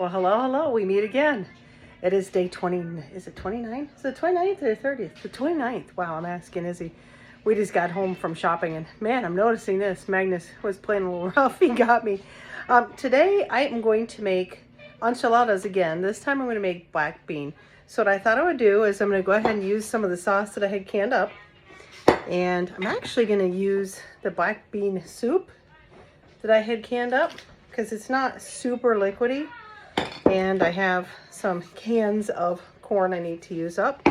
Well, hello, hello. We meet again. It is day 20. Is it 29? Is it 29th or 30th? The 29th. Wow, I'm asking Izzy. We just got home from shopping, and man, I'm noticing this. Magnus was playing a little rough. He got me. Today, I am going to make enchiladas again. This time, I'm going to make black bean. So what I thought I would do is I'm going to go ahead and use some of the sauce that I had canned up. And I'm actually going to use the black bean soup that I had canned up because it's not super liquidy. And I have some cans of corn I need to use up.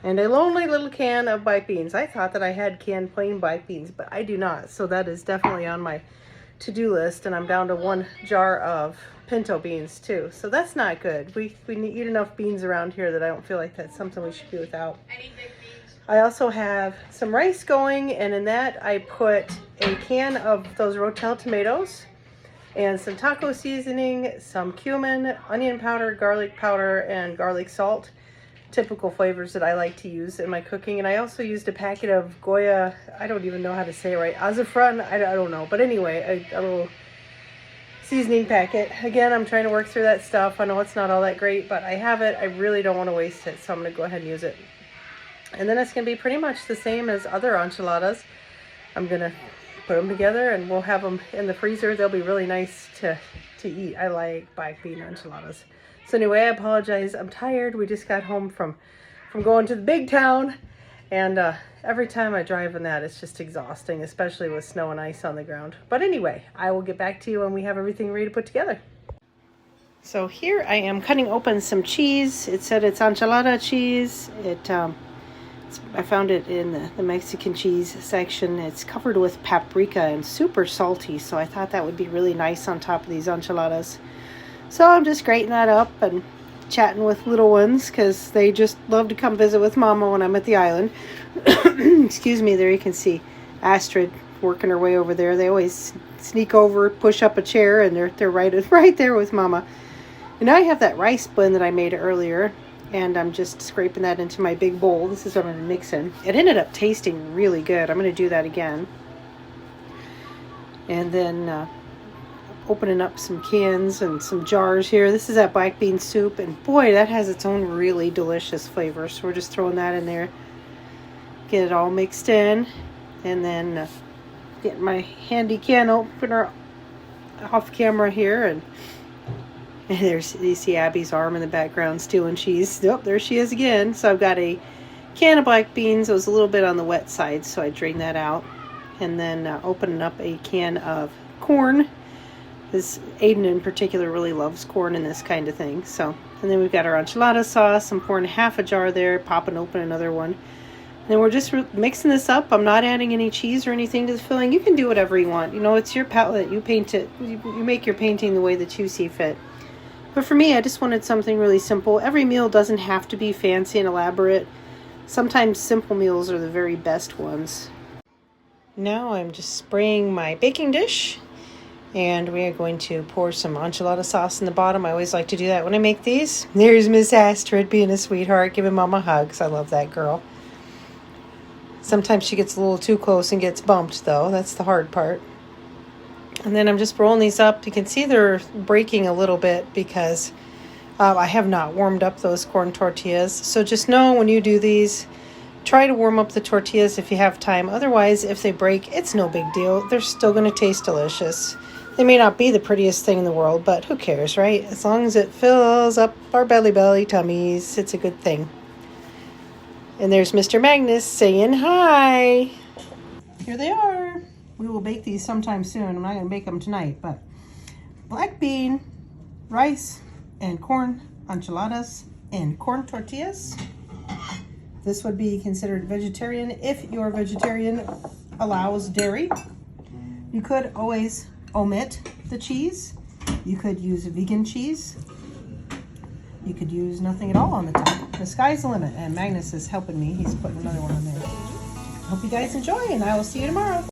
And a lonely little can of black beans. I thought that I had canned plain black beans, but I do not. So that is definitely on my to-do list. And I'm down to 1 jar of pinto beans too. So that's not good. We eat enough beans around here that I don't feel like that's something we should do without. I also have some rice going, and in that I put a can of those Rotel tomatoes and some taco seasoning, some cumin, onion powder, and garlic salt. Typical flavors that I like to use in my cooking. And I also used a packet of Goya, I don't even know how to say it right, azafran, I don't know. But anyway, a little seasoning packet. Again, I'm trying to work through that stuff. I know it's not all that great, but I have it. I really don't want to waste it, so I'm going to go ahead and use it. And then it's going to be pretty much the same as other enchiladas. I'm going to put them together and we'll have them in the freezer. They'll be really nice to eat. I like black bean enchiladas. So anyway, I apologize. I'm tired. We just got home from going to the big town. And every time I drive in that, it's just exhausting, especially with snow and ice on the ground. But anyway, I will get back to you when we have everything ready to put together. So here I am cutting open some cheese. It said it's enchilada cheese. I found it in the Mexican cheese section. It's covered with paprika and super salty, so I thought that would be really nice on top of these enchiladas. So I'm just grating that up and chatting with little ones because they just love to come visit with Mama when I'm at the island. Excuse me, there you can see Astrid working her way over there. They always sneak over, push up a chair, and they're right there with Mama. And now I have that rice blend that I made earlier. And I'm just scraping that into my big bowl. This is what I'm going to mix in. It ended up tasting really good. I'm going to do that again. And then opening up some cans and some jars here. This is that black bean soup. And boy, that has its own really delicious flavor. So we're just throwing that in there. Get it all mixed in. And then get my handy can opener off camera here. And there's, you see Abby's arm in the background stealing cheese. Nope, there she is again. So I've got a can of black beans. It was a little bit on the wet side, so I drained that out. And then opening up a can of corn. This Aiden in particular really loves corn and this kind of thing. So, and then we've got our enchilada sauce. I'm pouring half a jar there, popping open another one. And then we're just mixing this up. I'm not adding any cheese or anything to the filling. You can do whatever you want. You know, it's your palette. You paint it. You make your painting the way that you see fit. But for me, I just wanted something really simple. Every meal doesn't have to be fancy and elaborate. Sometimes simple meals are the very best ones. Now I'm just spraying my baking dish. And we are going to pour some enchilada sauce in the bottom. I always like to do that when I make these. There's Miss Astrid being a sweetheart, giving Mama hugs. I love that girl. Sometimes she gets a little too close and gets bumped, though. That's the hard part. And then I'm just rolling these up. You can see they're breaking a little bit because I have not warmed up those corn tortillas. So just know when you do these, try to warm up the tortillas if you have time. Otherwise, if they break, it's no big deal. They're still going to taste delicious. They may not be the prettiest thing in the world, but who cares, right? As long as it fills up our belly tummies, it's a good thing. And there's Mr. Magnus saying hi. Here they are. We will bake these sometime soon. I'm not going to bake them tonight, but black bean, rice, and corn enchiladas and corn tortillas. This would be considered vegetarian if your vegetarian allows dairy. You could always omit the cheese. You could use vegan cheese. You could use nothing at all on the top. The sky's the limit, and Magnus is helping me. He's putting another one on there. Hope you guys enjoy, and I will see you tomorrow.